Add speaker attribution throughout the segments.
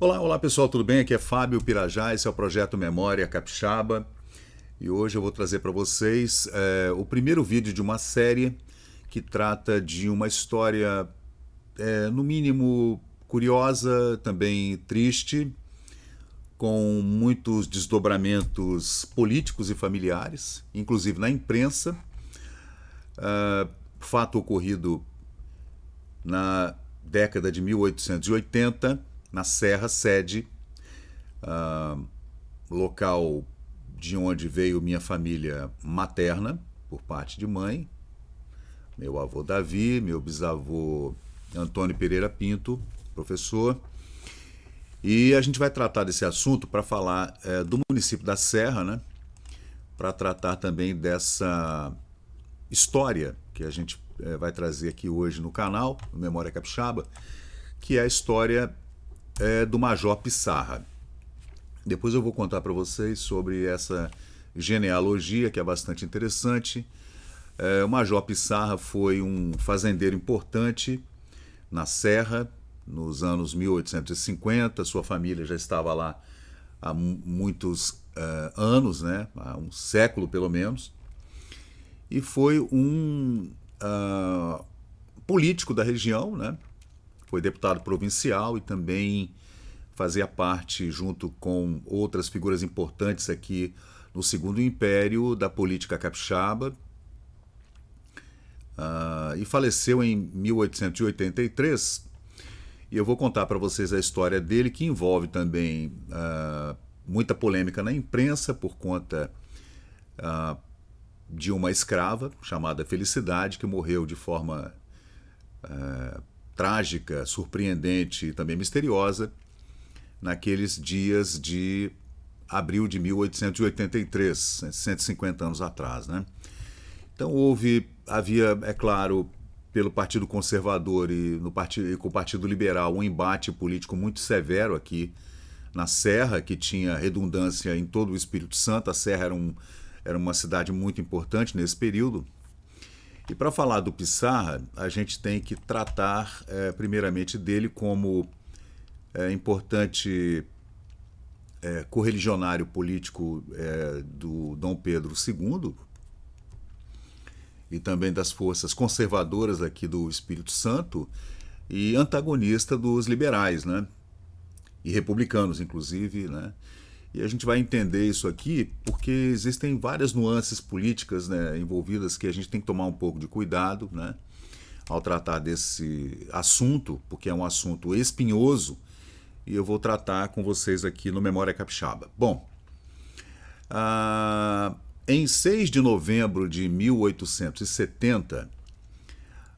Speaker 1: Olá pessoal, tudo bem? Aqui é Fábio Pirajá, esse é o Projeto Memória Capixaba e hoje eu vou trazer para vocês o primeiro vídeo de uma série que trata de uma história, no mínimo, curiosa, também triste, com muitos desdobramentos políticos e familiares, inclusive na imprensa. Fato ocorrido na década de 1880, na Serra, sede, local de onde veio minha família materna, por parte de mãe, meu avô Davi, meu bisavô Antônio Pereira Pinto, professor. E a gente vai tratar desse assunto para falar do município da Serra, né? Para tratar também dessa história que a gente vai trazer aqui hoje no canal, no Memória Capixaba, que é a história do Major Pissarra. Depois eu vou contar para vocês sobre essa genealogia, que é bastante interessante. O Major Pissarra foi um fazendeiro importante na Serra, nos anos 1850. Sua família já estava lá há muitos anos, né? Há um século pelo menos. E foi um político da região, né? Foi deputado provincial e também fazia parte, junto com outras figuras importantes aqui no Segundo Império, da política capixaba. E faleceu em 1883. E eu vou contar para vocês a história dele, que envolve também muita polêmica na imprensa por conta de uma escrava chamada Felicidade, que morreu de forma trágica, surpreendente e também misteriosa naqueles dias de abril de 1883, 150 anos atrás, né? Então havia, é claro, pelo Partido Conservador e com o Partido Liberal, um embate político muito severo aqui na Serra, que tinha redundância em todo o Espírito Santo. A Serra era uma cidade muito importante nesse período. E para falar do Pissarra, a gente tem que tratar primeiramente dele como importante correligionário político do Dom Pedro II e também das forças conservadoras aqui do Espírito Santo e antagonista dos liberais, né? E republicanos, inclusive, né? E a gente vai entender isso aqui porque existem várias nuances políticas, né, envolvidas, que a gente tem que tomar um pouco de cuidado, né, ao tratar desse assunto, porque é um assunto espinhoso, e eu vou tratar com vocês aqui no Memória Capixaba. Bom, em 6 de novembro de 1870,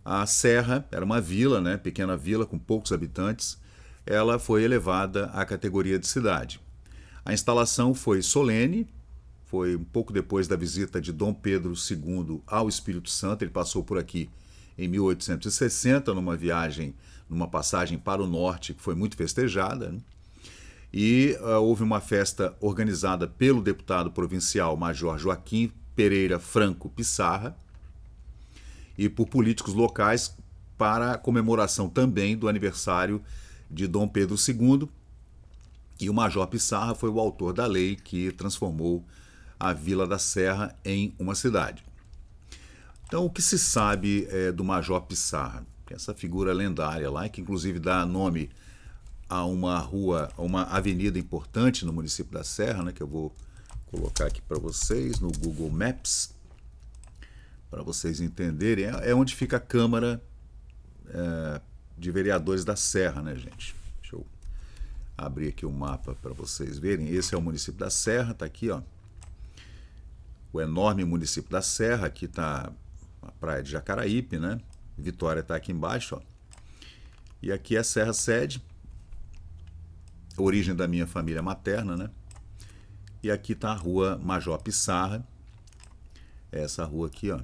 Speaker 1: a Serra era uma vila, né, pequena vila com poucos habitantes. Ela foi elevada à categoria de cidade. A instalação foi solene, foi um pouco depois da visita de Dom Pedro II ao Espírito Santo. Ele passou por aqui em 1860, numa passagem para o norte, que foi muito festejada, né? E houve uma festa organizada pelo deputado provincial Major Joaquim Pereira Franco Pissarra e por políticos locais para a comemoração também do aniversário de Dom Pedro II. E o Major Pissarra foi o autor da lei que transformou a Vila da Serra em uma cidade. Então, o que se sabe do Major Pissarra? Essa figura lendária lá, que inclusive dá nome a uma rua, a uma avenida importante no município da Serra, né, que eu vou colocar aqui para vocês no Google Maps, para vocês entenderem. É onde fica a Câmara de Vereadores da Serra, né, gente? Deixa eu abrir aqui o mapa para vocês verem. Esse é o município da Serra, está aqui, ó. O enorme município da Serra. Aqui está a praia de Jacaraípe, né? Vitória está aqui embaixo, ó. E aqui é a Serra Sede, a origem da minha família materna, né? E aqui está a rua Major Pissarra, essa rua aqui, ó,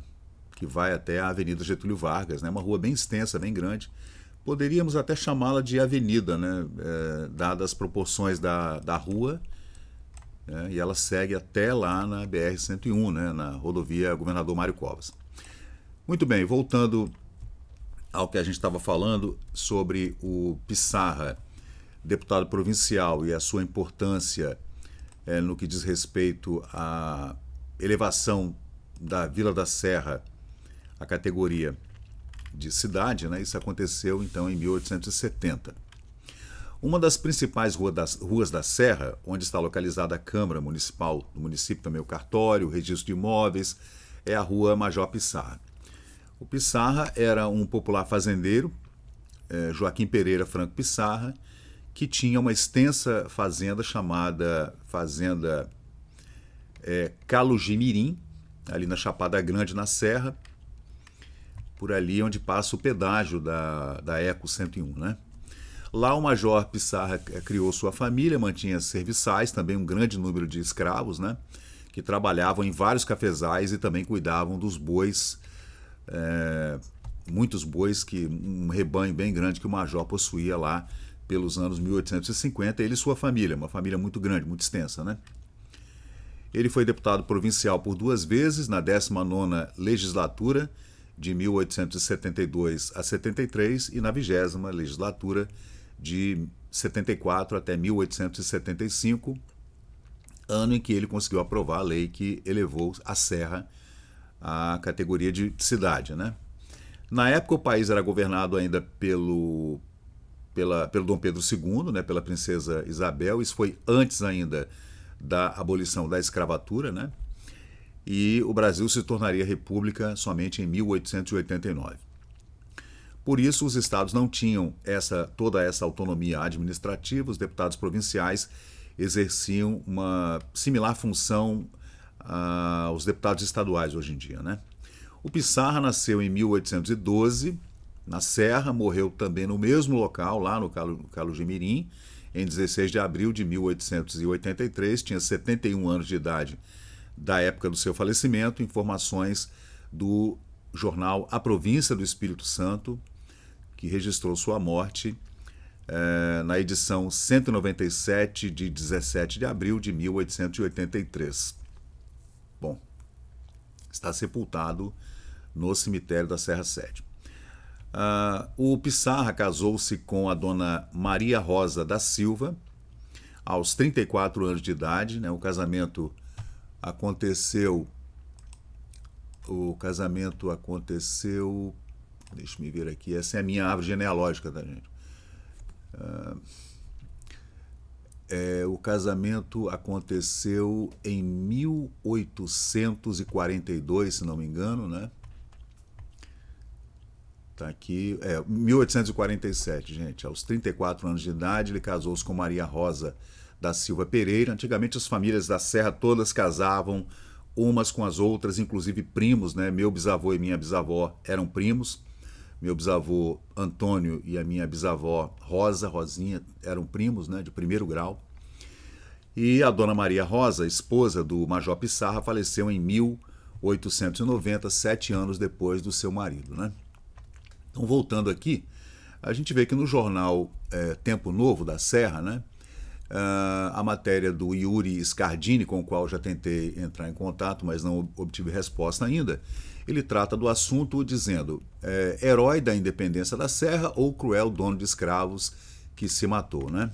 Speaker 1: que vai até a Avenida Getúlio Vargas, né? Uma rua bem extensa, bem grande. Poderíamos até chamá-la de avenida, né? Dadas as proporções da rua, e ela segue até lá na BR-101, né? Na rodovia Governador Mário Covas. Muito bem, voltando ao que a gente estava falando sobre o Pissarra. deputado provincial e a sua importância no que diz respeito à elevação da Vila da Serra à categoria de cidade, né? Isso aconteceu então em 1870. Uma das principais ruas da Serra, onde está localizada a Câmara Municipal do município, também o cartório, o registro de imóveis, é a Rua Major Pissarra. O Pissarra era um popular fazendeiro, Joaquim Pereira Franco Pissarra, que tinha uma extensa fazenda chamada Fazenda Calugimirim, ali na Chapada Grande, na Serra, por ali onde passa o pedágio da Eco 101, né? Lá o Major Pissarra criou sua família, mantinha serviçais, também um grande número de escravos, né, que trabalhavam em vários cafezais e também cuidavam dos bois, muitos bois, um rebanho bem grande que o Major possuía lá pelos anos 1850, ele e sua família, uma família muito grande, muito extensa, né? Ele foi deputado provincial por 2 vezes, na 19ª legislatura, de 1872 a 73, e na 20ª legislatura, de 74 até 1875, ano em que ele conseguiu aprovar a lei que elevou a Serra à categoria de cidade, né? Na época o país era governado ainda pelo Dom Pedro II, né, pela princesa Isabel. Isso foi antes ainda da abolição da escravatura, né? E o Brasil se tornaria república somente em 1889. Por isso, os estados não tinham toda essa autonomia administrativa, os deputados provinciais exerciam uma similar função aos deputados estaduais hoje em dia, né? O Pissarra nasceu em 1812, na Serra, morreu também no mesmo local, lá no Calugimirim, em 16 de abril de 1883, tinha 71 anos de idade da época do seu falecimento. Informações do jornal A Província do Espírito Santo, que registrou sua morte na edição 197 de 17 de abril de 1883. Bom, está sepultado no cemitério da Serra Sede. O Pissarra casou-se com a dona Maria Rosa da Silva aos 34 anos de idade, né? O casamento aconteceu, deixa eu ver aqui, essa é a minha árvore genealógica, tá, gente? O casamento aconteceu em 1842, se não me engano, né? Tá aqui, 1847, gente. Aos 34 anos de idade, ele casou-se com Maria Rosa da Silva Pereira. Antigamente, as famílias da Serra todas casavam umas com as outras, inclusive primos, né? Meu bisavô e minha bisavó eram primos. Meu bisavô Antônio e a minha bisavó Rosinha, eram primos, né? De primeiro grau. E a dona Maria Rosa, esposa do Major Pissarra, faleceu em 1890, 7 anos depois do seu marido, né? Então, voltando aqui, a gente vê que no jornal Tempo Novo da Serra, né, a matéria do Yuri Scardini, com o qual já tentei entrar em contato, mas não obtive resposta ainda, ele trata do assunto dizendo herói da independência da Serra ou cruel dono de escravos que se matou, né?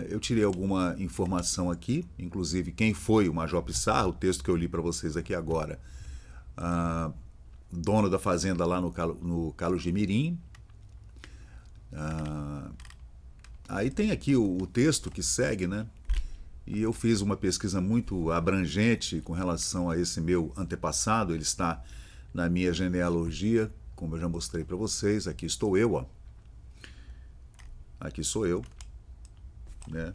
Speaker 1: Eu tirei alguma informação aqui, inclusive quem foi o Major Pissarra, o texto que eu li para vocês aqui agora, dono da fazenda lá no Calugimirim. Aí tem aqui o texto que segue, né? E eu fiz uma pesquisa muito abrangente com relação a esse meu antepassado. Ele está na minha genealogia, como eu já mostrei para vocês. Aqui estou eu, ó. Aqui sou eu, né?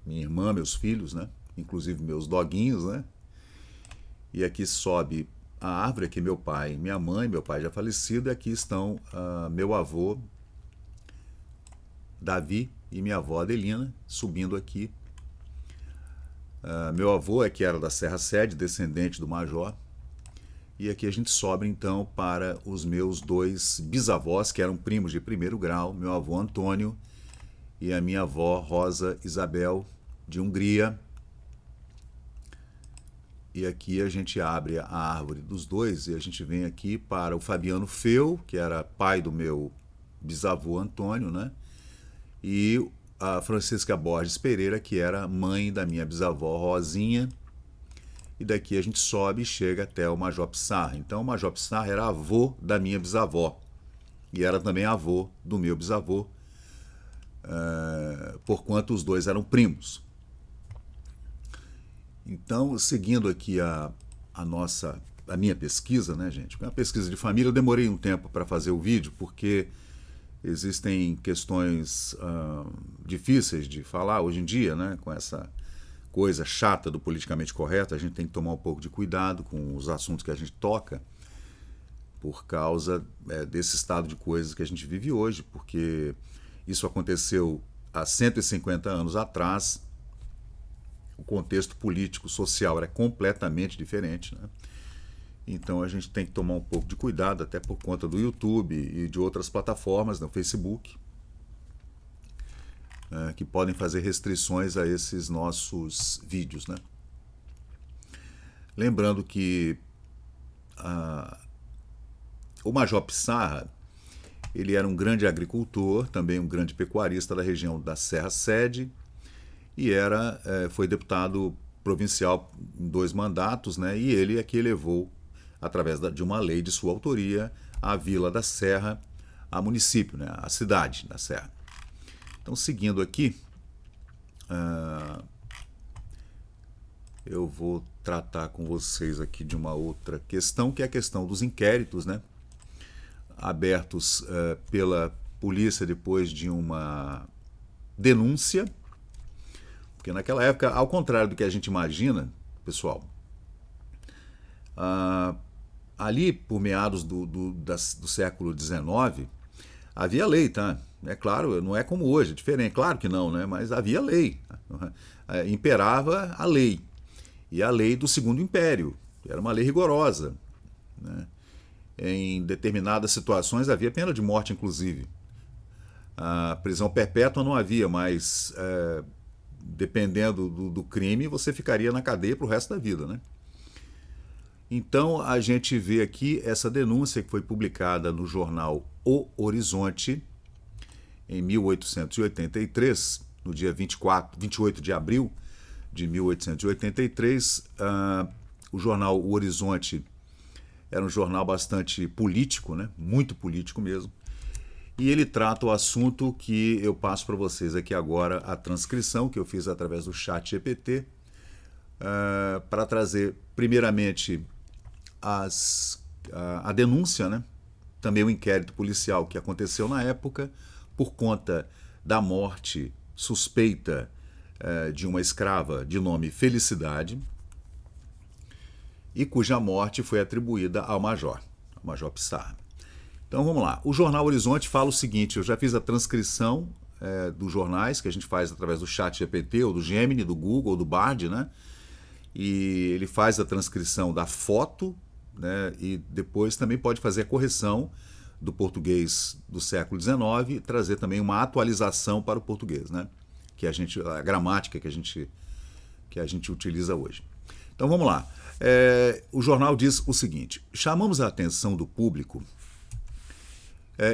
Speaker 1: Minha irmã, meus filhos, né? Inclusive meus doguinhos, né? E aqui sobe a árvore, aqui meu pai, minha mãe, meu pai já falecido, e aqui estão meu avô Davi e minha avó Adelina, subindo aqui. Meu avô que era da Serra Sede, descendente do Major. E aqui a gente sobe então para os meus 2 bisavós, que eram primos de primeiro grau, meu avô Antônio e a minha avó Rosa Isabel, de Hungria. E aqui a gente abre a árvore dos dois e a gente vem aqui para o Fabiano Feu, que era pai do meu bisavô Antônio, né? e a Francisca Borges Pereira, que era mãe da minha bisavó Rosinha, e daqui a gente sobe e chega até o Major Pissarra. Então o Major Pissarra era avô da minha bisavó, e era também avô do meu bisavô, porquanto os dois eram primos. Então, seguindo aqui a minha pesquisa, né, gente? É uma pesquisa de família. Eu demorei um tempo para fazer o vídeo, porque existem questões difíceis de falar hoje em dia, né? Com essa coisa chata do politicamente correto, a gente tem que tomar um pouco de cuidado com os assuntos que a gente toca, por causa desse estado de coisas que a gente vive hoje, porque isso aconteceu há 150 anos atrás. O contexto político, social era completamente diferente, né? Então a gente tem que tomar um pouco de cuidado, até por conta do YouTube e de outras plataformas, no Facebook, que podem fazer restrições a esses nossos vídeos, né? Lembrando que o Major Pissarra, ele era um grande agricultor, também um grande pecuarista da região da Serra Sede, e foi deputado provincial em 2 mandatos, né? E ele é que elevou, através de uma lei de sua autoria, a Vila da Serra a município, né? A cidade da Serra. Então, seguindo aqui, eu vou tratar com vocês aqui de uma outra questão, que é a questão dos inquéritos, né? Abertos pela polícia depois de uma denúncia. Porque naquela época, ao contrário do que a gente imagina, pessoal, ali por meados do século XIX, havia lei, tá? É claro, não é como hoje, é diferente, claro que não, né? Mas havia lei, imperava a lei, e a lei do Segundo Império, era uma lei rigorosa, né? Em determinadas situações havia pena de morte, inclusive. A prisão perpétua não havia, mas dependendo do crime, você ficaria na cadeia para o resto da vida, né? Então, a gente vê aqui essa denúncia que foi publicada no jornal O Horizonte, em 1883, no dia 28 de abril de 1883. O jornal O Horizonte era um jornal bastante político, né? Muito político mesmo. E ele trata o assunto que eu passo para vocês aqui agora, a transcrição que eu fiz através do ChatGPT, para trazer, primeiramente, a denúncia, né? Também o inquérito policial que aconteceu na época, por conta da morte suspeita de uma escrava de nome Felicidade, e cuja morte foi atribuída ao Major Pissarra. Então vamos lá. O Jornal Horizonte fala o seguinte: eu já fiz a transcrição dos jornais, que a gente faz através do ChatGPT, ou do Gemini, do Google, ou do Bard, né? E ele faz a transcrição da foto, né? E depois também pode fazer a correção do português do século XIX e trazer também uma atualização para o português, né? Que a gramática que a gente utiliza hoje. Então vamos lá. O jornal diz o seguinte: chamamos a atenção do público.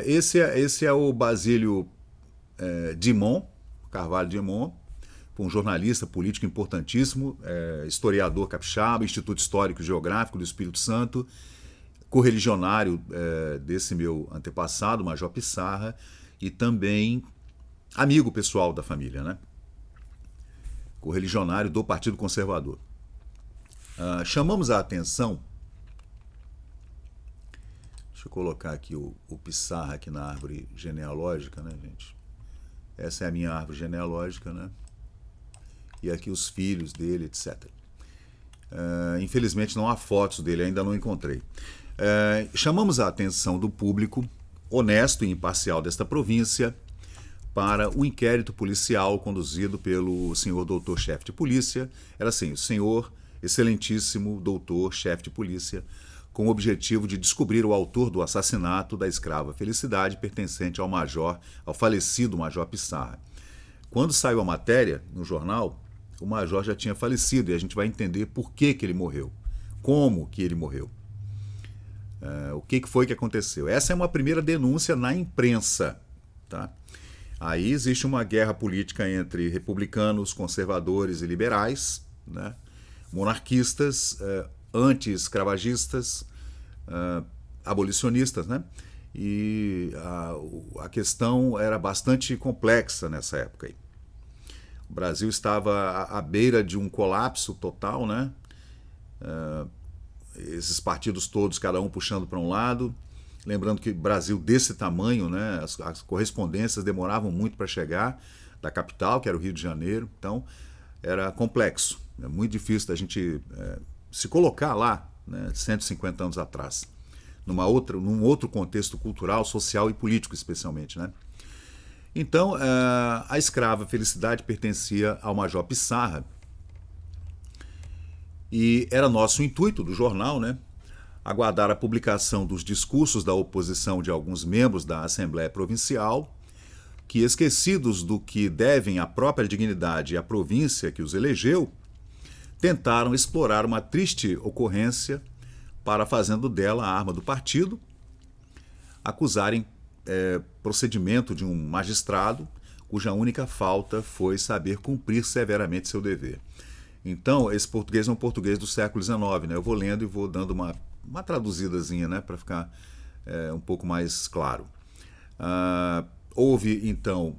Speaker 1: Esse é o Basílio Dimon, Carvalho Dimon, um jornalista político importantíssimo, historiador capixaba, Instituto Histórico e Geográfico do Espírito Santo, correligionário desse meu antepassado, Major Pissarra, e também amigo pessoal da família, né? Correligionário do Partido Conservador. Chamamos a atenção. Deixa eu colocar aqui o Pissarra aqui na árvore genealógica, né, gente? Essa é a minha árvore genealógica, né? E aqui os filhos dele, etc. Infelizmente não há fotos dele, ainda não encontrei. Chamamos a atenção do público honesto e imparcial desta província para o inquérito policial conduzido pelo senhor doutor-chefe de polícia. Era assim: o senhor excelentíssimo doutor-chefe de polícia, com o objetivo de descobrir o autor do assassinato da escrava Felicidade, pertencente ao falecido Major Pissarra. Quando saiu a matéria no jornal, o Major já tinha falecido, e a gente vai entender por que ele morreu, como que ele morreu, o que foi que aconteceu. Essa é uma primeira denúncia na imprensa, tá? Aí existe uma guerra política entre republicanos, conservadores e liberais, né? Monarquistas, anti-escravagistas, abolicionistas, né? E a questão era bastante complexa nessa época aí. O Brasil estava à beira de um colapso total, né? Esses partidos todos, cada um puxando para um lado. Lembrando que Brasil desse tamanho, né? As correspondências demoravam muito para chegar da capital, que era o Rio de Janeiro. Então, era complexo. É muito difícil da gente se colocar lá, né? 150 anos atrás. Num outro contexto cultural, social e político, especialmente, né? Então, a escrava Felicidade pertencia ao Major Pissarra e era nosso intuito do jornal, né, aguardar a publicação dos discursos da oposição de alguns membros da Assembleia Provincial, que, esquecidos do que devem à própria dignidade e à província que os elegeu, tentaram explorar uma triste ocorrência para, fazendo dela a arma do partido, acusarem procedimento de um magistrado cuja única falta foi saber cumprir severamente seu dever. Então, esse português é um português do século XIX, né? Eu vou lendo e vou dando uma traduzidazinha, né, para ficar um pouco mais claro. Houve, então,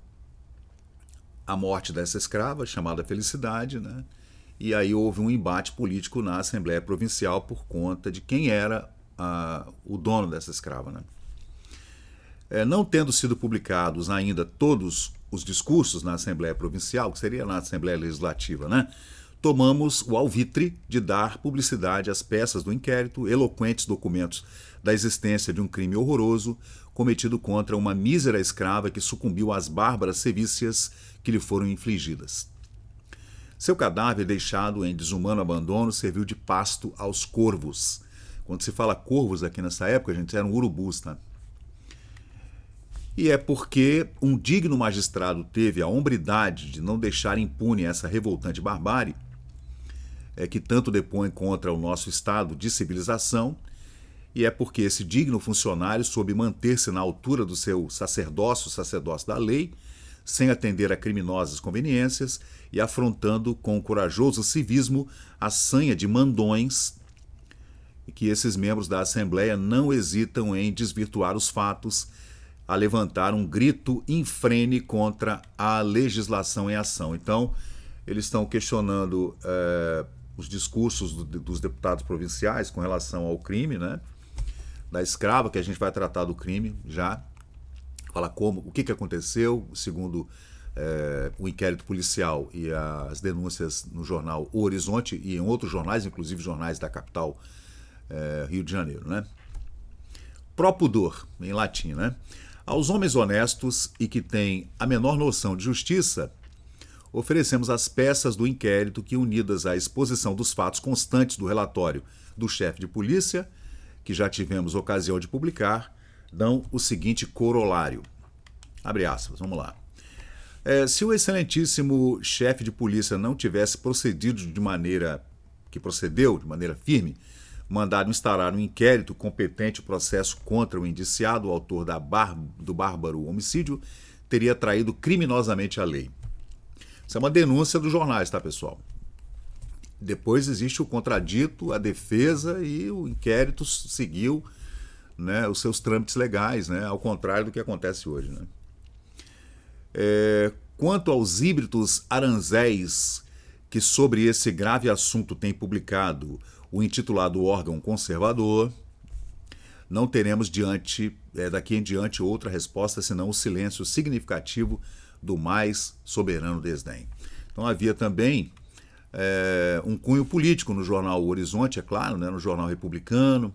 Speaker 1: a morte dessa escrava, chamada Felicidade, né? E aí houve um embate político na Assembleia Provincial por conta de quem era o dono dessa escrava, né? Não tendo sido publicados ainda todos os discursos na Assembleia Provincial, que seria na Assembleia Legislativa, né? Tomamos o alvitre de dar publicidade às peças do inquérito, eloquentes documentos da existência de um crime horroroso cometido contra uma mísera escrava que sucumbiu às bárbaras sevícias que lhe foram infligidas. Seu cadáver, deixado em desumano abandono, serviu de pasto aos corvos. Quando se fala corvos aqui nessa época, gente, eram urubus, tá? E é porque um digno magistrado teve a hombridade de não deixar impune essa revoltante barbárie, que tanto depõe contra o nosso estado de civilização, e é porque esse digno funcionário soube manter-se na altura do seu sacerdócio, o sacerdócio da lei, sem atender a criminosas conveniências e afrontando com corajoso civismo a sanha de mandões que esses membros da Assembleia não hesitam em desvirtuar os fatos, a levantar um grito infrene contra a legislação em ação. Então, eles estão questionando os discursos dos deputados provinciais com relação ao crime, né, da escrava, que a gente vai tratar do crime já, falar o que aconteceu, segundo o inquérito policial e as denúncias no jornal O Horizonte e em outros jornais, inclusive jornais da capital Rio de Janeiro, né? Pro pudor, em latim, né? Aos homens honestos e que têm a menor noção de justiça, oferecemos as peças do inquérito que, unidas à exposição dos fatos constantes do relatório do chefe de polícia, que já tivemos ocasião de publicar, dão o seguinte corolário. Abre aspas, vamos lá. Se o excelentíssimo chefe de polícia não tivesse procedeu de maneira firme, mandado instaurar um inquérito competente o processo contra o indiciado, o autor do bárbaro homicídio, teria traído criminosamente a lei. Isso é uma denúncia dos jornais, tá, pessoal? Depois existe o contradito, a defesa e o inquérito seguiu, né, os seus trâmites legais, né, ao contrário do que acontece hoje, né? Quanto aos híbridos aranzéis que sobre esse grave assunto tem publicado o intitulado órgão conservador, não teremos daqui em diante outra resposta senão o silêncio significativo do mais soberano desdém. Então havia também um cunho político no jornal O Horizonte, é claro, né, no jornal republicano.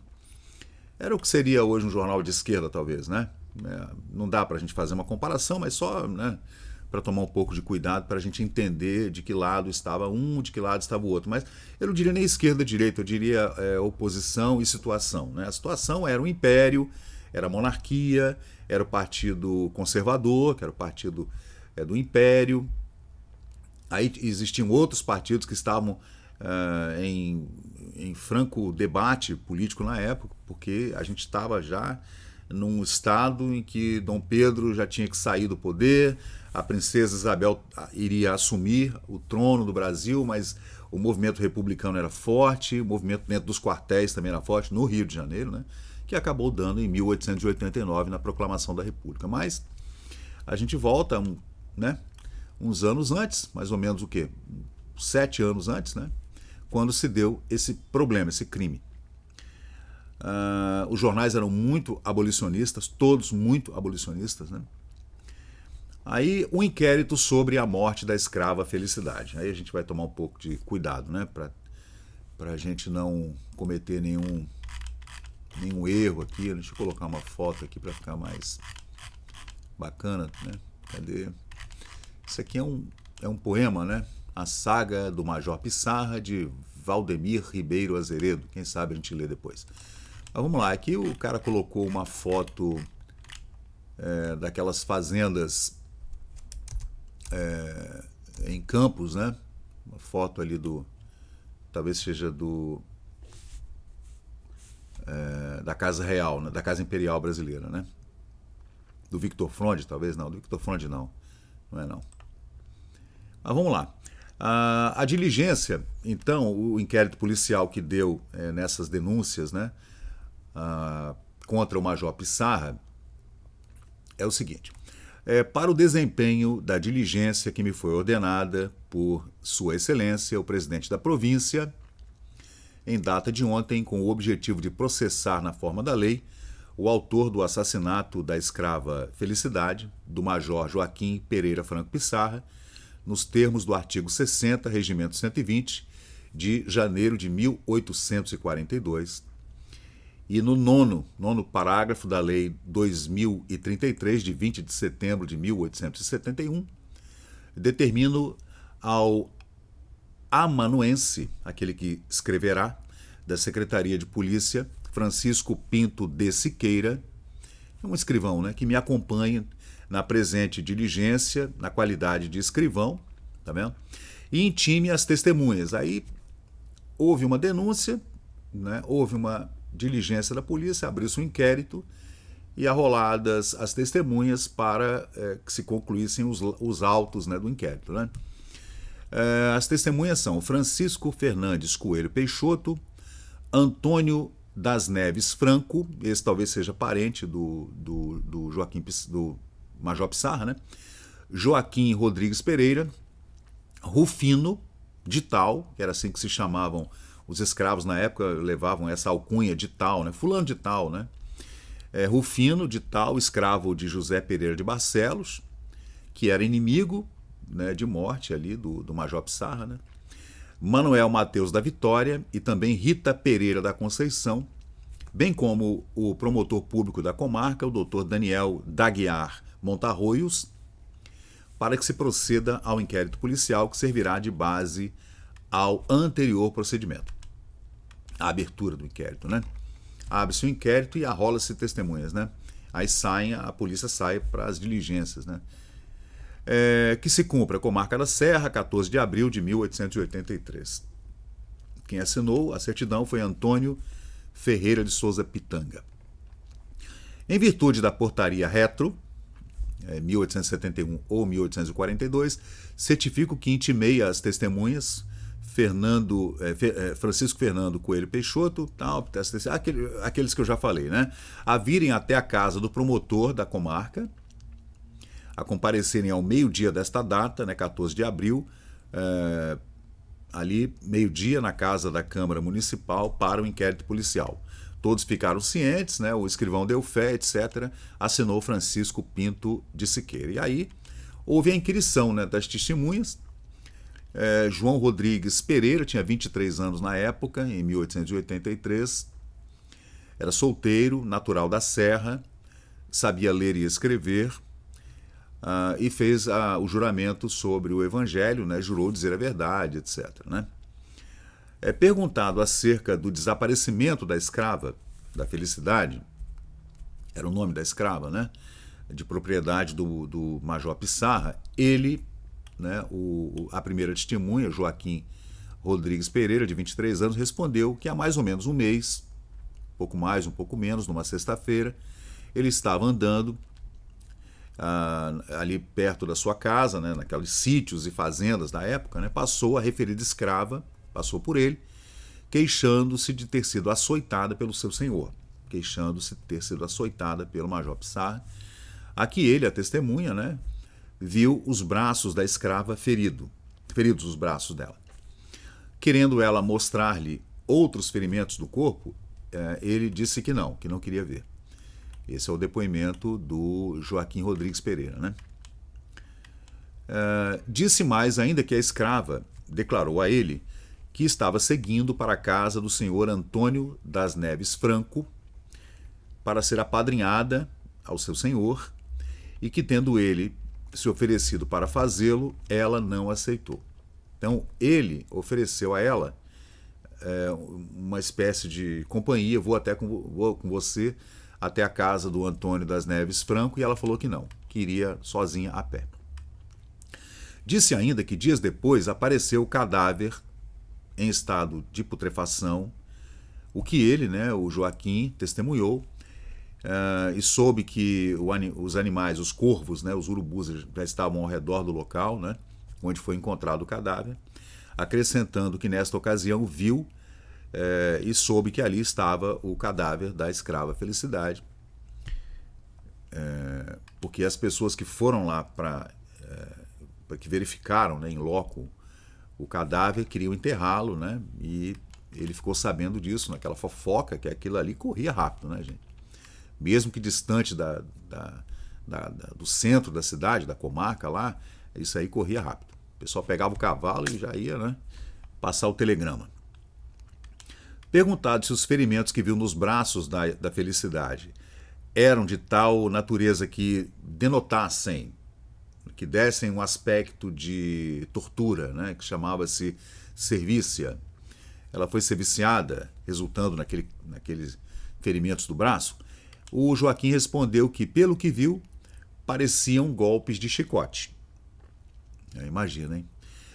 Speaker 1: Era o que seria hoje um jornal de esquerda, talvez, né? Não dá para a gente fazer uma comparação, mas só, né, para tomar um pouco de cuidado para a gente entender de que lado estava um, de que lado estava o outro. Mas eu não diria nem esquerda e direita, eu diria oposição e situação, né? A situação era o império, era a monarquia, era o partido conservador, que era o partido do império. Aí existiam outros partidos que estavam em franco debate político na época, porque a gente estava já num estado em que Dom Pedro já tinha que sair do poder, a princesa Isabel iria assumir o trono do Brasil, mas o movimento republicano era forte, o movimento dentro dos quartéis também era forte, no Rio de Janeiro, né? Que acabou dando em 1889 na proclamação da República. Mas a gente volta, né, uns anos antes, mais ou menos o quê? 7 anos antes, né? Quando se deu esse problema, esse crime. Os jornais eram muito abolicionistas, todos muito abolicionistas, né? Aí um inquérito sobre a morte da escrava Felicidade. Aí a gente vai tomar um pouco de cuidado, né? Para a gente não cometer nenhum erro aqui. Deixa eu colocar uma foto aqui para ficar mais bacana, né? Cadê? Isso aqui é um poema, né? A Saga do Major Pissarra, de Valdemir Ribeiro Azeredo. Quem sabe a gente lê depois. Mas vamos lá, aqui o cara colocou uma foto daquelas fazendas em Campos, né? Uma foto ali talvez seja da Casa Real, né? Da Casa Imperial Brasileira, né? Do Victor Fronde, talvez não, do Victor Fronde não é não. Mas vamos lá. A diligência, então, o inquérito policial que deu nessas denúncias, né, contra o Major Pissarra, é o seguinte: para o desempenho da diligência que me foi ordenada por Sua Excelência, o presidente da província, em data de ontem, com o objetivo de processar na forma da lei o autor do assassinato da escrava Felicidade, do Major Joaquim Pereira Franco Pissarra, nos termos do artigo 60, Regimento 120, de janeiro de 1842, e no nono parágrafo da Lei 2033, de 20 de setembro de 1871, determino ao amanuense, aquele que escreverá, da Secretaria de Polícia, Francisco Pinto de Siqueira, um escrivão, né, que me acompanhe na presente diligência, na qualidade de escrivão, tá vendo? E intime as testemunhas. Aí houve uma denúncia, né, houve uma diligência da polícia, abriu-se um inquérito e arroladas as testemunhas para que se concluíssem os autos, né, do inquérito, né? As testemunhas são Francisco Fernandes Coelho Peixoto, Antônio das Neves Franco, esse talvez seja parente do Major Pissarra, né? Joaquim Rodrigues Pereira, Rufino de Tal, que era assim que se chamavam os escravos na época, levavam essa alcunha de Tal, né? Fulano de Tal, né? Rufino de Tal, escravo de José Pereira de Barcelos, que era inimigo, né, de morte ali do Major Pissarra, né? Manuel Mateus da Vitória e também Rita Pereira da Conceição, bem como o promotor público da comarca, o doutor Daniel Daguiar Montarroios, para que se proceda ao inquérito policial que servirá de base ao anterior procedimento. A abertura do inquérito, né? Abre-se o inquérito e arrola-se testemunhas, né? Aí a polícia sai para as diligências, né? Que se cumpra Comarca da Serra, 14 de abril de 1883. Quem assinou a certidão foi Antônio Ferreira de Souza Pitanga. Em virtude da portaria retro, 1871 ou 1842, certifico que intimei as testemunhas Francisco Fernando Coelho Peixoto, aqueles que eu já falei, né, a virem até a casa do promotor da comarca, a comparecerem ao meio-dia desta data, né, 14 de abril, ali, meio-dia, na casa da Câmara Municipal, para o inquérito policial. Todos ficaram cientes, né, o escrivão deu fé, etc., assinou Francisco Pinto de Siqueira. E aí houve a inquirição, né, das testemunhas. João Rodrigues Pereira tinha 23 anos na época, em 1883, era solteiro, natural da Serra, sabia ler e escrever, e fez o juramento sobre o Evangelho, né, jurou dizer a verdade, etc., né? Perguntado acerca do desaparecimento da escrava, da Felicidade, era o nome da escrava, né, de propriedade do Major Pissarra, ele, né, a primeira testemunha, Joaquim Rodrigues Pereira, de 23 anos, respondeu que há mais ou menos um mês, pouco mais, um pouco menos, numa sexta-feira, ele estava andando ali perto da sua casa, né, naqueles sítios e fazendas da época, né, passou a referida escrava, passou por ele, queixando-se de ter sido açoitada pelo seu senhor, queixando-se de ter sido açoitada pelo Major Pissarra. Aqui ele, a testemunha, né, viu os braços da escrava feridos os braços dela. Querendo ela mostrar-lhe outros ferimentos do corpo, ele disse que não queria ver. Esse é o depoimento do Joaquim Rodrigues Pereira, né? Disse mais ainda que a escrava declarou a ele que estava seguindo para a casa do senhor Antônio das Neves Franco para ser apadrinhada ao seu senhor e que, tendo ele se oferecido para fazê-lo, ela não aceitou. Então, ele ofereceu a ela uma espécie de companhia, vou com você até a casa do Antônio das Neves Franco, e ela falou que não, que iria sozinha a pé. Disse ainda que dias depois apareceu o cadáver em estado de putrefação, o que ele, né, o Joaquim, testemunhou, e soube que os animais, os corvos, né, os urubus, já estavam ao redor do local, né, onde foi encontrado o cadáver, acrescentando que nesta ocasião viu e soube que ali estava o cadáver da escrava Felicidade, porque as pessoas que foram lá que verificaram, né, em loco o cadáver queriam enterrá-lo, né, e ele ficou sabendo disso, naquela fofoca, que aquilo ali corria rápido, né, gente? Mesmo que distante do centro da cidade, da comarca lá, isso aí corria rápido. O pessoal pegava o cavalo e já ia, né, passar o telegrama. Perguntado se os ferimentos que viu nos braços da Felicidade eram de tal natureza que denotassem, que dessem um aspecto de tortura, né, que chamava-se cervícia. Ela foi cerviciada, resultando naqueles ferimentos do braço. O Joaquim respondeu que, pelo que viu, pareciam golpes de chicote. Imagina, hein?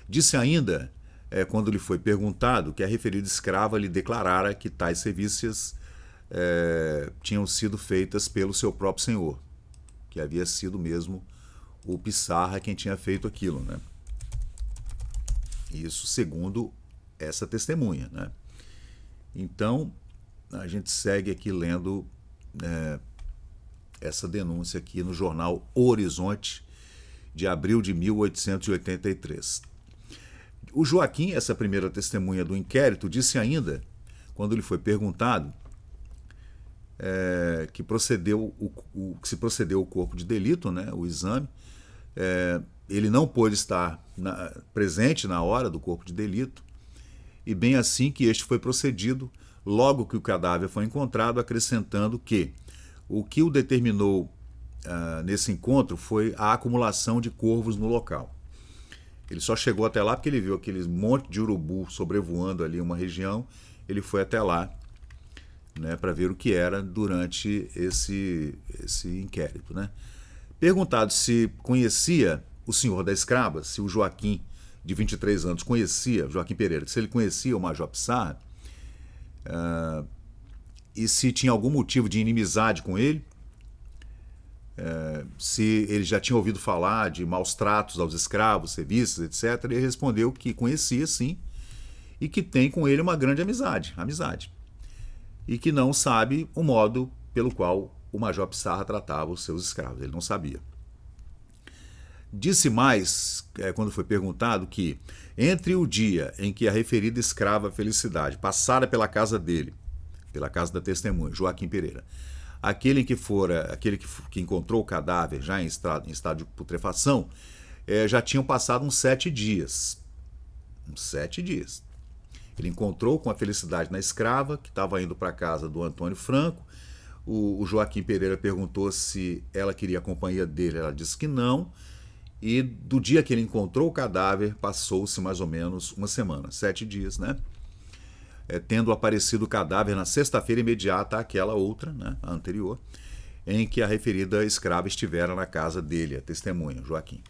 Speaker 1: Disse ainda, quando lhe foi perguntado, que a referida escrava lhe declarara que tais sevícias tinham sido feitas pelo seu próprio senhor, que havia sido mesmo o Pissarra quem tinha feito aquilo, né? Isso segundo essa testemunha, né? Então, a gente segue aqui lendo essa denúncia aqui no jornal O Horizonte, de abril de 1883. O Joaquim, essa primeira testemunha do inquérito, disse ainda, quando lhe foi perguntado, que se procedeu o corpo de delito, né, o exame, ele não pôde estar presente na hora do corpo de delito, e bem assim que este foi procedido logo que o cadáver foi encontrado, acrescentando que o que o determinou nesse encontro foi a acumulação de corvos no local. Ele só chegou até lá porque ele viu aqueles monte de urubu sobrevoando ali uma região, ele foi até lá, né, para ver o que era durante esse inquérito, né? Perguntado se conhecia o senhor da escrava, se o Joaquim, de 23 anos, conhecia, Joaquim Pereira, se ele conhecia o Major Pissarra, e se tinha algum motivo de inimizade com ele, se ele já tinha ouvido falar de maus tratos aos escravos, serviços, etc., ele respondeu que conhecia, sim, e que tem com ele uma grande amizade, e que não sabe o modo pelo qual o Major Pissarra tratava os seus escravos, ele não sabia. Disse mais, quando foi perguntado, que entre o dia em que a referida escrava Felicidade passara pela casa dele, pela casa da testemunha, Joaquim Pereira, aquele que encontrou o cadáver já em estado de putrefação, já tinham passado uns 7 dias. Uns 7 dias. Ele encontrou com a Felicidade na escrava, que estava indo para a casa do Antônio Franco. O Joaquim Pereira perguntou se ela queria a companhia dele, ela disse que não. E do dia que ele encontrou o cadáver, passou-se mais ou menos uma semana, 7 dias, né? Tendo aparecido o cadáver na sexta-feira imediata àquela outra, né, a anterior, em que a referida escrava estivera na casa dele, a testemunha, Joaquim.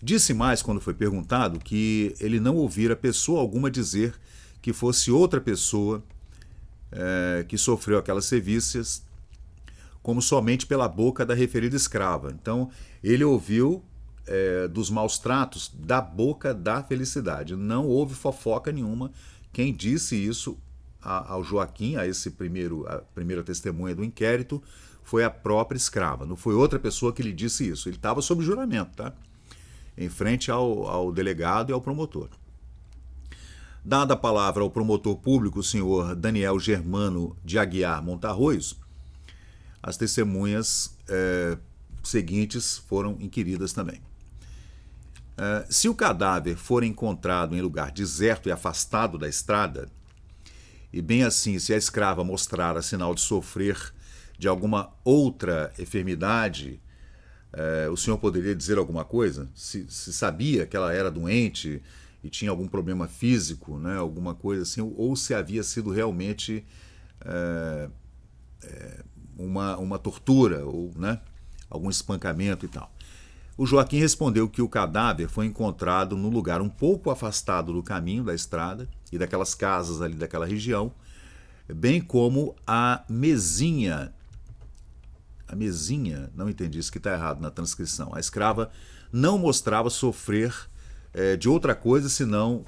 Speaker 1: Disse mais, quando foi perguntado, que ele não ouvira pessoa alguma dizer que fosse outra pessoa que sofreu aquelas sevícias, como somente pela boca da referida escrava. Então, ele ouviu dos maus tratos da boca da Felicidade. Não houve fofoca nenhuma. Quem disse isso ao Joaquim, a primeira testemunha do inquérito, foi a própria escrava. Não foi outra pessoa que lhe disse isso. Ele estava sob juramento, tá? Em frente ao delegado e ao promotor. Dada a palavra ao promotor público, o senhor Daniel Germano de Aguiar Montarroz, as testemunhas seguintes foram inquiridas também. Se o cadáver for encontrado em lugar deserto e afastado da estrada, e bem assim, se a escrava mostrara sinal de sofrer de alguma outra enfermidade, o senhor poderia dizer alguma coisa? Se sabia que ela era doente e tinha algum problema físico, né, alguma coisa assim, ou se havia sido realmente uma tortura, ou né, algum espancamento e tal. O Joaquim respondeu que o cadáver foi encontrado num lugar um pouco afastado do caminho da estrada e daquelas casas ali daquela região, bem como a mesinha, não entendi, isso que está errado na transcrição, a escrava não mostrava sofrer de outra coisa senão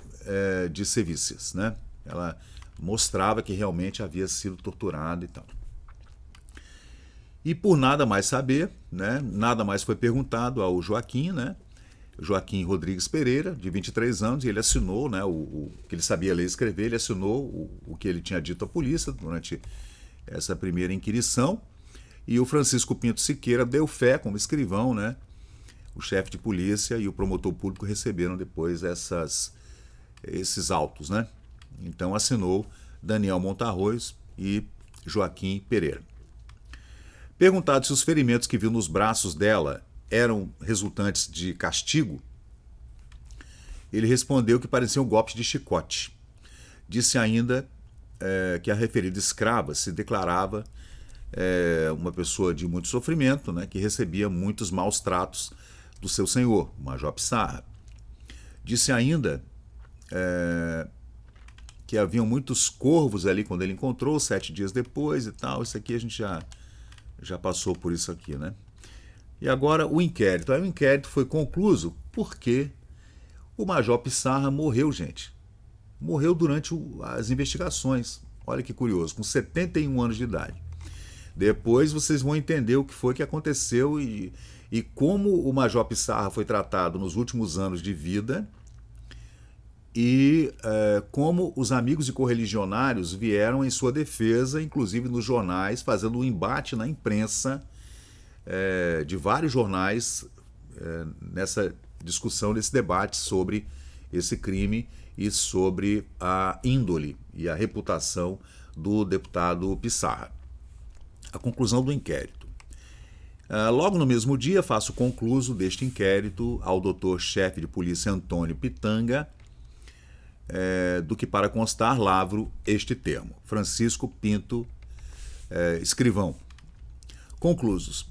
Speaker 1: de sevícias, né? Ela mostrava que realmente havia sido torturada e tal. E por nada mais saber, né, nada mais foi perguntado ao Joaquim, né, Joaquim Rodrigues Pereira, de 23 anos, e ele assinou, né, o que ele sabia ler e escrever, ele assinou o que ele tinha dito à polícia durante essa primeira inquirição, e o Francisco Pinto Siqueira deu fé como escrivão, né, o chefe de polícia e o promotor público receberam depois esses autos, né. Então assinou Daniel Montarroz e Joaquim Pereira. Perguntado se os ferimentos que viu nos braços dela eram resultantes de castigo, ele respondeu que pareciam golpes de chicote. Disse ainda que a referida escrava se declarava uma pessoa de muito sofrimento, né, que recebia muitos maus tratos do seu senhor, o Major Pissarra. Disse ainda que haviam muitos corvos ali quando ele encontrou, 7 dias depois e tal. Isso aqui a gente já passou por isso aqui, né? E agora o inquérito. Aí o inquérito foi concluído porque o Major Pissarra morreu, gente. Morreu durante as investigações. Olha que curioso, com 71 anos de idade. Depois vocês vão entender o que foi que aconteceu e como o Major Pissarra foi tratado nos últimos anos de vida e como os amigos e correligionários vieram em sua defesa, inclusive nos jornais, fazendo um embate na imprensa de vários jornais nessa discussão, nesse debate sobre esse crime e sobre a índole e a reputação do deputado Pissarra. A conclusão do inquérito. Logo no mesmo dia, faço concluso deste inquérito ao doutor-chefe de polícia Antônio Pitanga, do que para constar lavro este termo. Francisco Pinto, escrivão. Conclusos.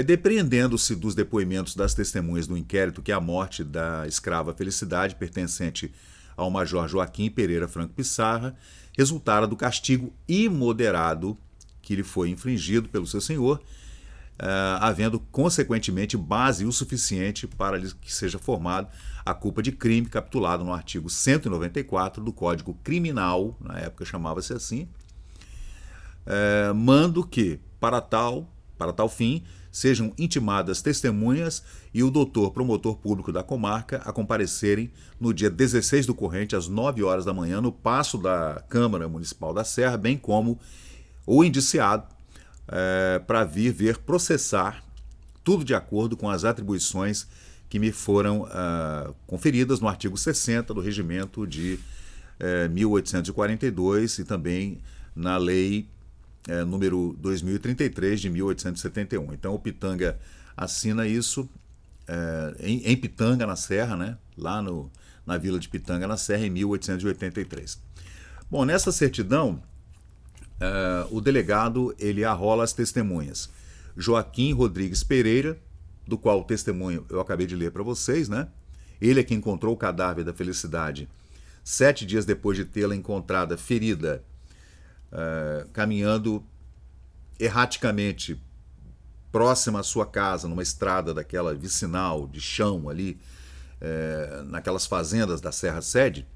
Speaker 1: Depreendendo-se dos depoimentos das testemunhas do inquérito que a morte da escrava Felicidade, pertencente ao Major Joaquim Pereira Franco Pissarra, resultara do castigo imoderado que lhe foi infligido pelo seu senhor, havendo consequentemente base o suficiente para que seja formado a culpa de crime capitulado no artigo 194 do Código Criminal, na época chamava-se assim, mando que, para tal fim, sejam intimadas testemunhas e o doutor promotor público da comarca a comparecerem no dia 16 do corrente, às 9 horas da manhã, no Paço da Câmara Municipal da Serra, bem como o indiciado, para vir ver processar, tudo de acordo com as atribuições que me foram conferidas no artigo 60 do Regimento de 1842 e também na Lei número 2033 de 1871. Então o Pitanga assina isso em Pitanga, na Serra, né? Lá na vila de Pitanga, na Serra, em 1883. Bom, nessa certidão, o delegado ele arrola as testemunhas. Joaquim Rodrigues Pereira, do qual o testemunho eu acabei de ler para vocês, né? Ele é que encontrou o cadáver da Felicidade 7 dias depois de tê-la encontrada ferida, caminhando erraticamente próxima à sua casa, numa estrada daquela vicinal de chão ali, naquelas fazendas da Serra Sede,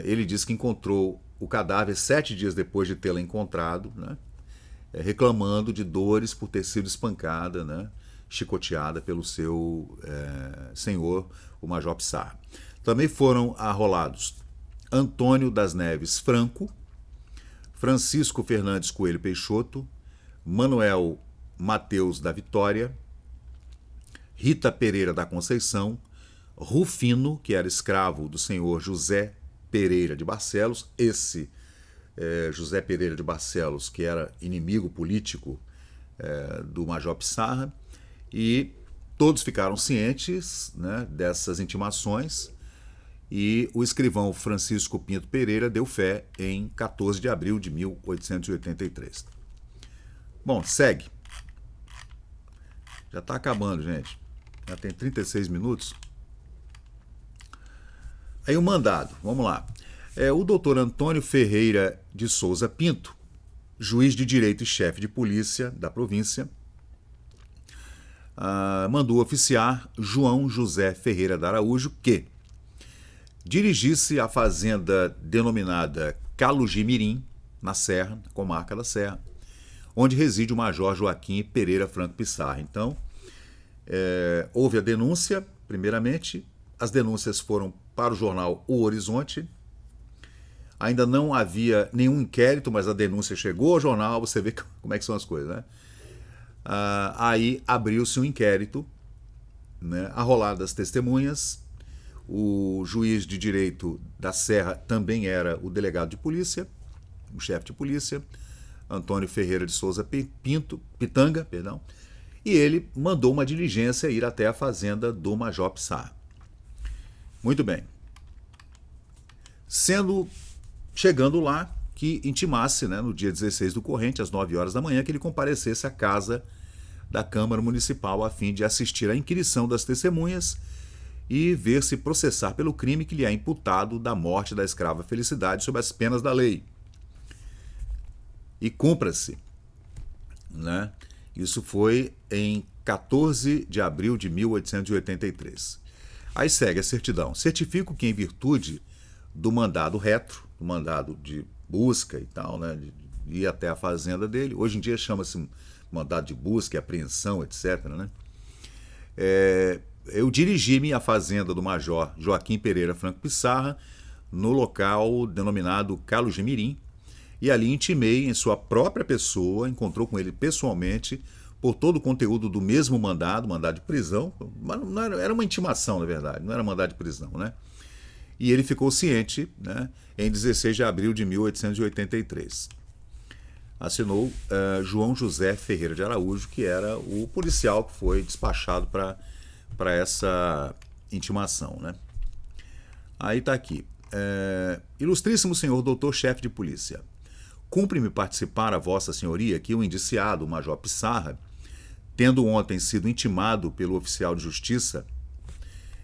Speaker 1: ele disse que encontrou o cadáver 7 dias depois de tê-la encontrado, né, reclamando de dores por ter sido espancada, né, chicoteada pelo seu senhor, o Major Pissarra. Também foram arrolados Antônio das Neves Franco, Francisco Fernandes Coelho Peixoto, Manuel Mateus da Vitória, Rita Pereira da Conceição, Rufino, que era escravo do senhor José Pereira de Barcelos, esse José Pereira de Barcelos, que era inimigo político do Major Pissarra, e todos ficaram cientes, né, dessas intimações, e o escrivão Francisco Pinto Pereira deu fé em 14 de abril de 1883. Bom, segue. Já está acabando, gente. Já tem 36 minutos. Aí o mandado, vamos lá. O doutor Antônio Ferreira de Souza Pinto, juiz de direito e chefe de polícia da província, mandou oficiar João José Ferreira de Araújo que dirigisse a fazenda denominada Calugimirim, na Serra, na comarca da Serra, onde reside o Major Joaquim Pereira Franco Pissarra. Então, houve a denúncia, primeiramente, as denúncias foram para o jornal O Horizonte, ainda não havia nenhum inquérito, mas a denúncia chegou ao jornal, você vê como é que são as coisas, né? Aí abriu-se um inquérito, né, arroladas as testemunhas, o juiz de direito da Serra também era o delegado de polícia, o chefe de polícia, Antônio Ferreira de Souza Pitanga, e ele mandou uma diligência ir até a fazenda do Major Pissarra. Muito bem. Chegando lá, que intimasse, né, no dia 16 do corrente, às 9 horas da manhã, que ele comparecesse à casa da Câmara Municipal a fim de assistir à inquirição das testemunhas e ver-se processar pelo crime que lhe é imputado da morte da escrava Felicidade sob as penas da lei. E cumpra-se, né? Isso foi em 14 de abril de 1883. Aí segue a certidão. Certifico que, em virtude do mandado retro, do mandado de busca e tal, né, de ir até a fazenda dele, hoje em dia chama-se mandado de busca e apreensão, etc., né? Eu dirigi-me à fazenda do Major Joaquim Pereira Franco Pissarra, no local denominado Calugimirim, e ali intimei em sua própria pessoa, encontrou com ele pessoalmente, por todo o conteúdo do mesmo mandado de prisão, mas não era uma intimação, na verdade, não era mandado de prisão, né? E ele ficou ciente, né, em 16 de abril de 1883. Assinou João José Ferreira de Araújo, que era o policial que foi despachado para essa intimação, né? Aí está aqui. Ilustríssimo senhor doutor-chefe de polícia, cumpre-me participar a vossa senhoria que o indiciado, o Major Pissarra, tendo ontem sido intimado pelo oficial de justiça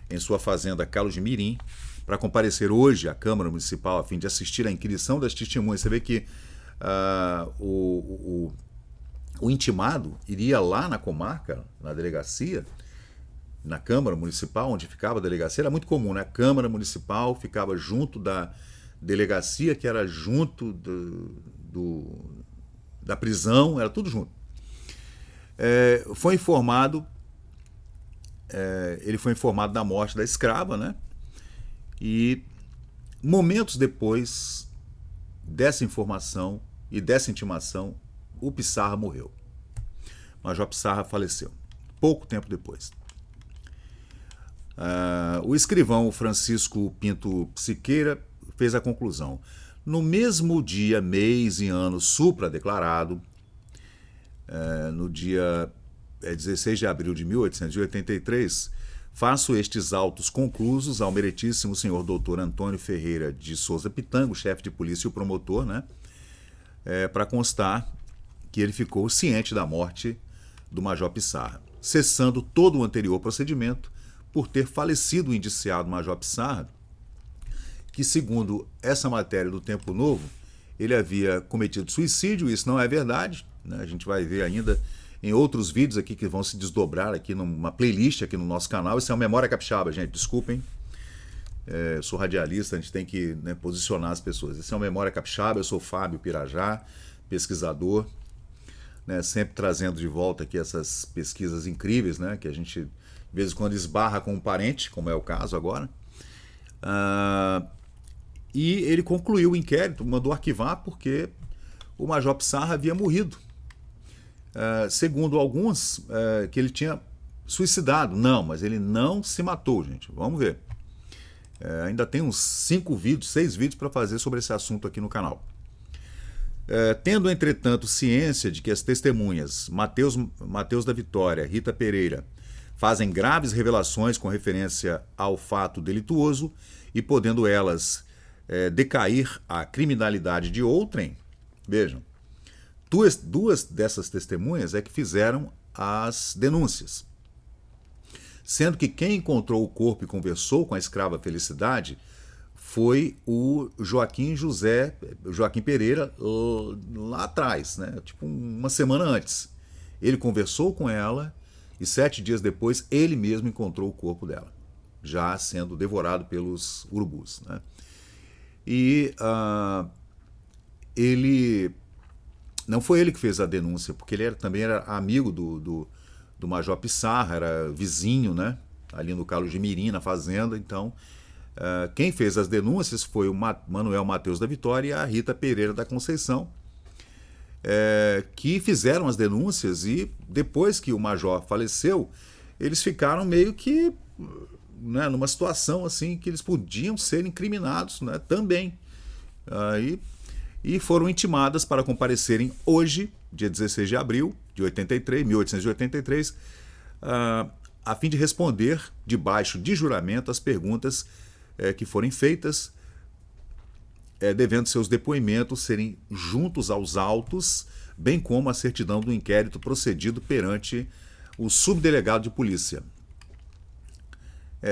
Speaker 1: em sua fazenda Calugimirim, para comparecer hoje à Câmara Municipal a fim de assistir à inquirição das testemunhas. Você vê que o intimado iria lá na comarca, na delegacia, na Câmara Municipal, onde ficava a delegacia. Era muito comum, né? A Câmara Municipal ficava junto da delegacia, que era junto da prisão, era tudo junto. Foi informado, ele foi informado da morte da escrava, né? E momentos depois dessa informação e dessa intimação, o Pissarra morreu. Major Pissarra faleceu, pouco tempo depois. O escrivão Francisco Pinto Siqueira fez a conclusão. No mesmo dia, mês e ano supradeclarado, no dia 16 de abril de 1883, faço estes autos conclusos ao meritíssimo senhor doutor Antônio Ferreira de Souza Pitanga, chefe de polícia e o promotor, né, para constar que ele ficou ciente da morte do Major Pissarra, cessando todo o anterior procedimento por ter falecido o indiciado Major Pissarra, que, segundo essa matéria do Tempo Novo, ele havia cometido suicídio. Isso não é verdade, né? A gente vai ver ainda em outros vídeos aqui que vão se desdobrar aqui numa playlist aqui no nosso canal. Isso é uma Memória Capixaba, gente, desculpem. Eu sou radialista, a gente tem que, né, posicionar as pessoas. Esse é uma Memória Capixaba, eu sou Fábio Pirajá, pesquisador, né, sempre trazendo de volta aqui essas pesquisas incríveis, né, que a gente, de vez em quando, esbarra com um parente, como é o caso agora. E ele concluiu o inquérito, mandou arquivar porque o Major Pissarra havia morrido. Segundo alguns, que ele tinha suicidado. Não, mas ele não se matou, gente. Vamos ver. Ainda tem uns 5 vídeos, 6 vídeos para fazer sobre esse assunto aqui no canal. Tendo, entretanto, ciência de que as testemunhas Matheus da Vitória, Rita Pereira, fazem graves revelações com referência ao fato delituoso e podendo elas decair à criminalidade de outrem, vejam, duas dessas testemunhas é que fizeram as denúncias. Sendo que quem encontrou o corpo e conversou com a escrava Felicidade foi o Joaquim Pereira, lá atrás, né? Tipo uma semana antes. Ele conversou com ela e 7 dias depois ele mesmo encontrou o corpo dela, já sendo devorado pelos urubus, né? E ele... Não foi ele que fez a denúncia, porque ele também era amigo do Major Pissarra, era vizinho, né? Ali no Calo de Mirim, na fazenda. Então, quem fez as denúncias foi o Manuel Matheus da Vitória e a Rita Pereira da Conceição, que fizeram as denúncias, e depois que o Major faleceu, eles ficaram meio que, né, numa situação assim que eles podiam ser incriminados, né, também. E foram intimadas para comparecerem hoje, dia 16 de abril de 1883, a fim de responder, debaixo de juramento, as perguntas que forem feitas, devendo seus depoimentos serem juntos aos autos, bem como a certidão do inquérito procedido perante o subdelegado de polícia.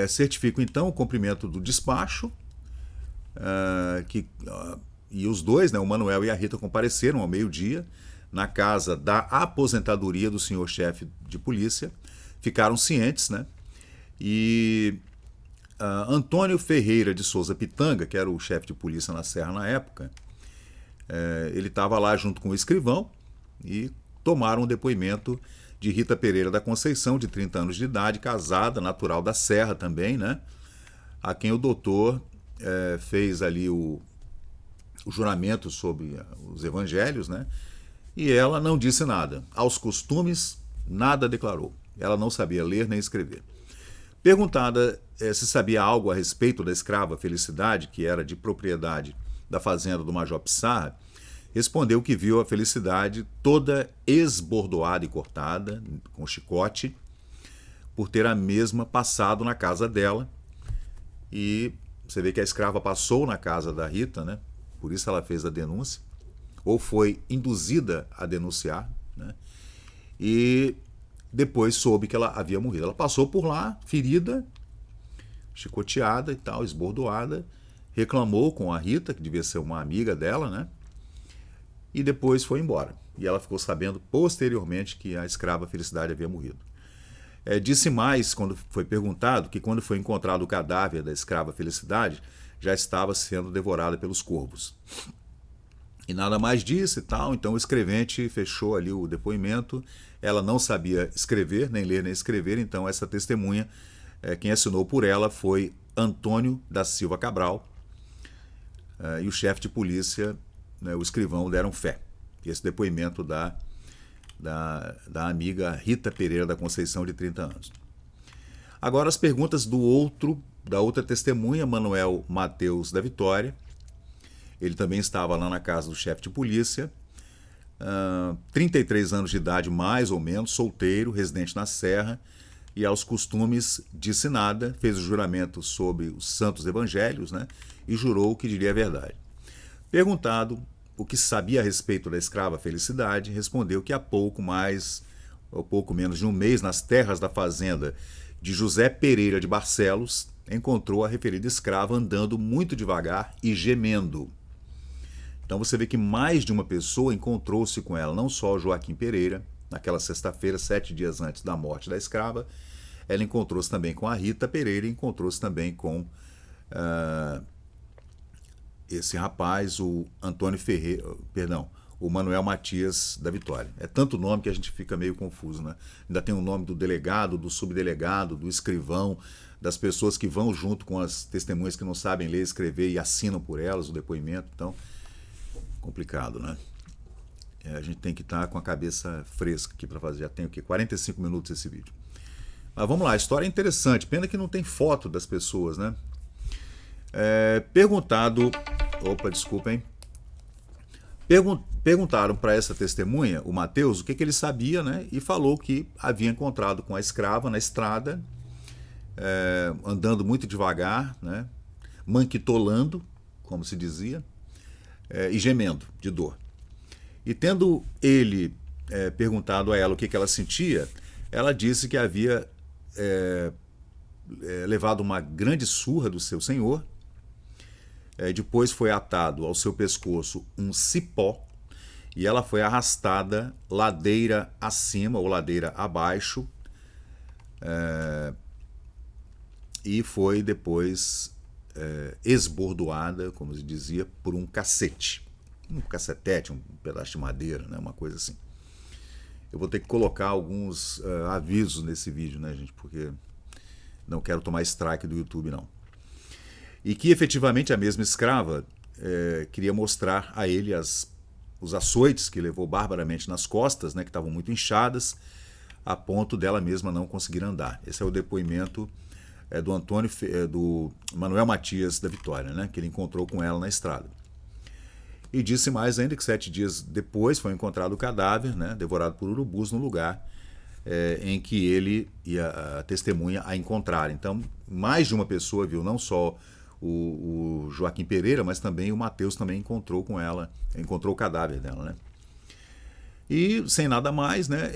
Speaker 1: Certifico, então, o cumprimento do despacho, e os dois, né, o Manuel e a Rita, compareceram ao meio-dia na casa da aposentadoria do senhor-chefe de polícia, ficaram cientes, né? E Antônio Ferreira de Souza Pitanga, que era o chefe de polícia na Serra na época, ele estava lá junto com o escrivão e tomaram o depoimento de Rita Pereira da Conceição, de 30 anos de idade, casada, natural da Serra também, né? A quem o doutor fez ali o juramento sobre os evangelhos, né? E ela não disse nada. Aos costumes, nada declarou. Ela não sabia ler nem escrever. Perguntada se sabia algo a respeito da escrava Felicidade, que era de propriedade da fazenda do Major Pissarra, respondeu que viu a Felicidade toda esbordoada e cortada, com chicote, por ter a mesma passado na casa dela. E você vê que a escrava passou na casa da Rita, né? Por isso ela fez a denúncia, ou foi induzida a denunciar, né? E depois soube que ela havia morrido. Ela passou por lá, ferida, chicoteada e tal, esbordoada, reclamou com a Rita, que devia ser uma amiga dela, né? E depois foi embora. E ela ficou sabendo posteriormente que a escrava Felicidade havia morrido. Disse mais, quando foi perguntado, que quando foi encontrado o cadáver da escrava Felicidade, já estava sendo devorada pelos corvos. E nada mais disse e tal, então o escrevente fechou ali o depoimento. Ela não sabia escrever, nem ler nem escrever, então essa testemunha, quem assinou por ela foi Antônio da Silva Cabral, e o chefe de polícia, né, o escrivão, deram fé. E esse depoimento da amiga Rita Pereira da Conceição, de 30 anos. Agora as perguntas da outra testemunha, Manuel Matheus da Vitória. Ele também estava lá na casa do chefe de polícia, 33 anos de idade mais ou menos, solteiro, residente na Serra, e aos costumes disse nada, fez o juramento sobre os santos evangelhos, né, e jurou que diria a verdade. Perguntado o que sabia a respeito da escrava Felicidade, respondeu que há pouco menos de um mês, nas terras da fazenda de José Pereira de Barcelos, encontrou a referida escrava andando muito devagar e gemendo. Então você vê que mais de uma pessoa encontrou-se com ela, não só o Joaquim Pereira, naquela sexta-feira, 7 dias antes da morte da escrava, ela encontrou-se também com a Rita Pereira e encontrou-se também com esse rapaz, o Antônio Ferreira, perdão, o Manuel Matias da Vitória. É tanto nome que a gente fica meio confuso, né? Ainda tem o nome do delegado, do subdelegado, do escrivão, das pessoas que vão junto com as testemunhas que não sabem ler e escrever e assinam por elas o depoimento. Então, complicado, né? A gente tem que estar com a cabeça fresca aqui para fazer. Já tem o quê? 45 minutos esse vídeo. Mas vamos lá, a história é interessante. Pena que não tem foto das pessoas, né? Perguntado... Opa, desculpem. Perguntaram para essa testemunha, o Mateus, o que ele sabia, né? E falou que havia encontrado com a escrava na estrada, andando muito devagar, né? Manquitolando, como se dizia, e gemendo de dor. E tendo ele perguntado a ela o que ela sentia, ela disse que havia levado uma grande surra do seu senhor. Depois foi atado ao seu pescoço um cipó e ela foi arrastada ladeira acima ou ladeira abaixo e foi depois esbordoada, como se dizia, por um cacete. Um cacetete, um pedaço de madeira, né? Uma coisa assim. Eu vou ter que colocar alguns avisos nesse vídeo, né, gente? Porque não quero tomar strike do YouTube, não. E que efetivamente a mesma escrava queria mostrar a ele os açoites que levou barbaramente nas costas, né, que estavam muito inchadas, a ponto dela mesma não conseguir andar. Esse é o depoimento do Manuel Matias da Vitória, né, que ele encontrou com ela na estrada. E disse mais ainda que 7 dias depois foi encontrado o cadáver, né, devorado por urubus, no lugar em que ele e a testemunha a encontraram. Então, mais de uma pessoa viu, não só o Joaquim Pereira, mas também o Mateus também encontrou com ela, encontrou o cadáver dela, né? E sem nada mais, né?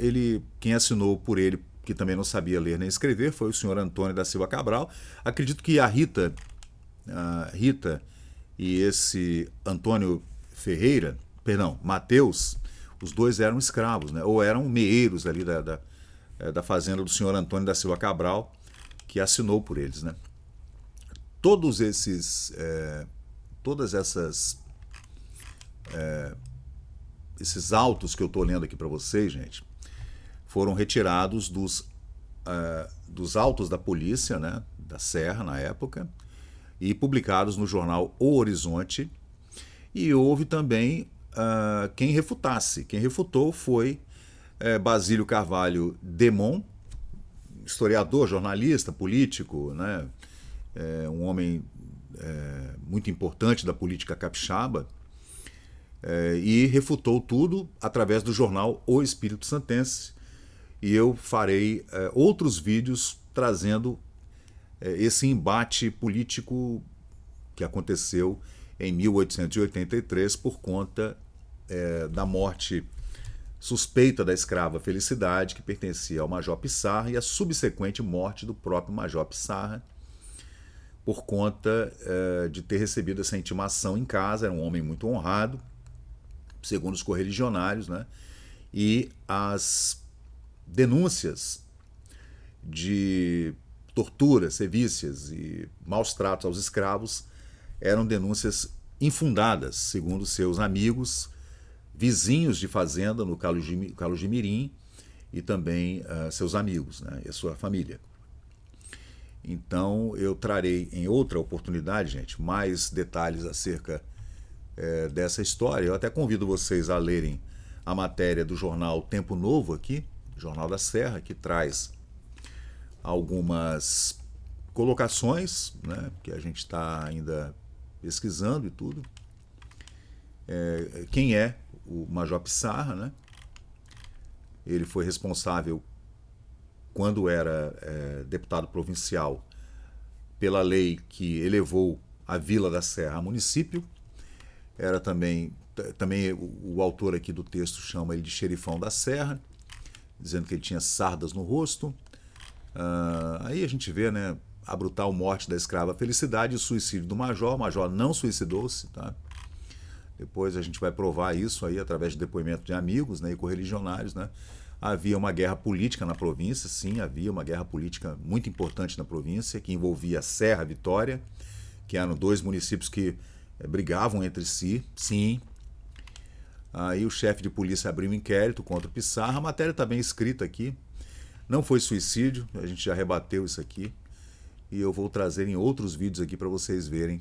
Speaker 1: Quem assinou por ele, que também não sabia ler nem escrever, foi o senhor Antônio da Silva Cabral. Acredito que a Rita e esse Antônio Ferreira, perdão, Mateus, os dois eram escravos, né? Ou eram meeiros ali da fazenda do senhor Antônio da Silva Cabral, que assinou por eles, né? Todos esses autos que eu estou lendo aqui para vocês, gente, foram retirados dos autos da polícia, né, da Serra, na época, e publicados no jornal O Horizonte. E houve também quem refutasse. Quem refutou foi Basílio Carvalho Demon, historiador, jornalista, político, né? Um homem muito importante da política capixaba, e refutou tudo através do jornal O Espírito Santense. E eu farei outros vídeos trazendo esse embate político que aconteceu em 1883 por conta da morte suspeita da escrava Felicidade, que pertencia ao Major Pissarra, e a subsequente morte do próprio Major Pissarra, por conta de ter recebido essa intimação em casa. Era um homem muito honrado, segundo os correligionários, né? E as denúncias de torturas, sevícias e maus tratos aos escravos eram denúncias infundadas, segundo seus amigos, vizinhos de fazenda no Calugimirim, e também seus amigos, né? E a sua família. Então eu trarei em outra oportunidade, gente, mais detalhes acerca dessa história. Eu até convido vocês a lerem a matéria do jornal Tempo Novo aqui, Jornal da Serra, que traz algumas colocações, né, que a gente está ainda pesquisando e tudo. Quem é o Major Pissarra, né? Ele foi responsável, quando era deputado provincial, pela lei que elevou a Vila da Serra a município. Era também o autor aqui do texto chama ele de xerifão da Serra, dizendo que ele tinha sardas no rosto. Aí a gente vê, né, a brutal morte da escrava Felicidade e o suicídio do Major. O Major não suicidou-se, tá? Depois a gente vai provar isso aí através de depoimento de amigos, né, e correligionários, né? havia uma guerra política na província, sim, havia uma guerra política muito importante na província, que envolvia Serra e Vitória, que eram 2 municípios que brigavam entre si, sim. Aí o chefe de polícia abriu um inquérito contra o Pissarra, a matéria está bem escrita aqui, não foi suicídio, a gente já rebateu isso aqui, e eu vou trazer em outros vídeos aqui para vocês verem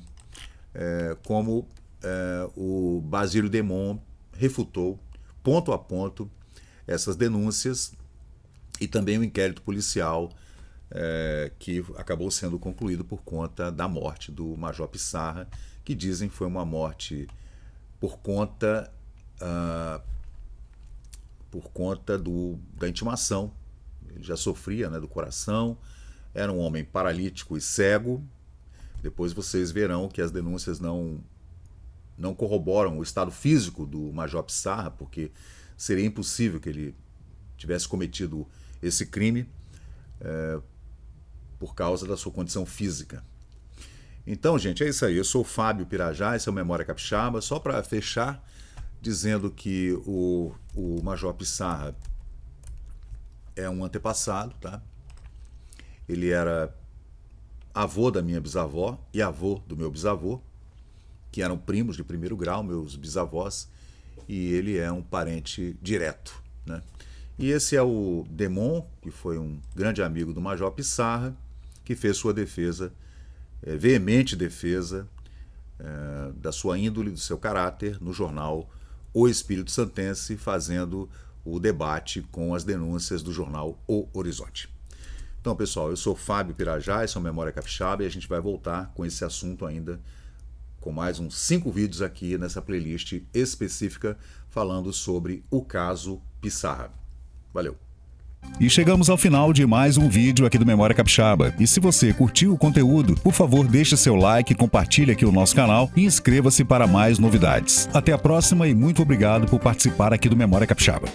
Speaker 1: como o Basílio Demon refutou, ponto a ponto, essas denúncias e também o inquérito policial que acabou sendo concluído por conta da morte do Major Pissarra, que dizem foi uma morte por conta da intimação. Ele já sofria, né, do coração, era um homem paralítico e cego. Depois vocês verão que as denúncias não corroboram o estado físico do Major Pissarra, porque seria impossível que ele tivesse cometido esse crime por causa da sua condição física. Então, gente, é isso aí. Eu sou o Fábio Pirajá, esse é o Memória Capixaba. Só para fechar, dizendo que o Major Pissarra é um antepassado, tá? Ele era avô da minha bisavó e avô do meu bisavô, que eram primos de primeiro grau, meus bisavós, e ele é um parente direto, né? E esse é o Demon, que foi um grande amigo do Major Pissarra, que fez sua defesa, veemente defesa da sua índole, do seu caráter, no jornal O Espírito Santense, fazendo o debate com as denúncias do jornal O Horizonte. Então, pessoal, eu sou Fábio Pirajá, esse é o Memória Capixaba, e a gente vai voltar com esse assunto ainda, com mais uns 5 vídeos aqui nessa playlist específica falando sobre o caso Pissarra. Valeu!
Speaker 2: E chegamos ao final de mais um vídeo aqui do Memória Capixaba. E se você curtiu o conteúdo, por favor deixe seu like, compartilhe aqui o nosso canal e inscreva-se para mais novidades. Até a próxima e muito obrigado por participar aqui do Memória Capixaba.